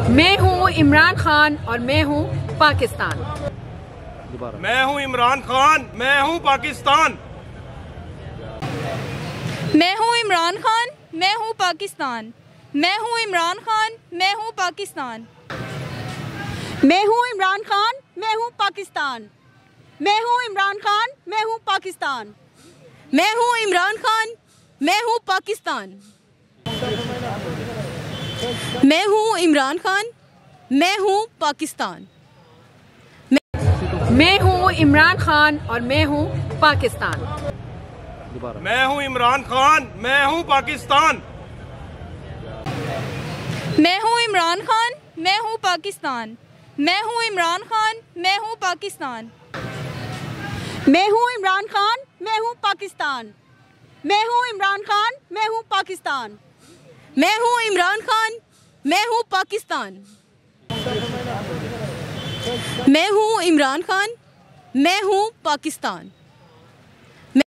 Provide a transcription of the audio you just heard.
मैं हूँ इमरान खान और मैं हूँ पाकिस्तान। मैं हूँ इमरान खान, मैं हूँ पाकिस्तान। मैं हूँ इमरान खान, मैं हूँ पाकिस्तान। मैं हूँ इमरान खान, मैं हूँ पाकिस्तान। मैं हूँ इमरान खान, मैं हूँ पाकिस्तान। मैं हूँ इमरान खान, मैं हूँ पाकिस्तान। मैं हूँ इमरान खान, मैं हूँ पाकिस्तान। मैं हूँ इमरान खान, मैं हूँ पाकिस्तान। मैं हूँ इमरान खान और मैं हूँ पाकिस्तान। मैं हूँ इमरान खान, मैं हूँ पाकिस्तान। मैं हूँ इमरान खान, मैं हूँ पाकिस्तान। मैं हूँ इमरान खान, मैं हूँ पाकिस्तान। मैं हूँ इमरान खान, मैं हूँ पाकिस्तान। मैं हूँ इमरान खान, मैं हूँ पाकिस्तान। मैं हूँ इमरान खान, मैं हूँ पाकिस्तान। मैं हूँ इमरान खान, मैं हूँ पाकिस्तान।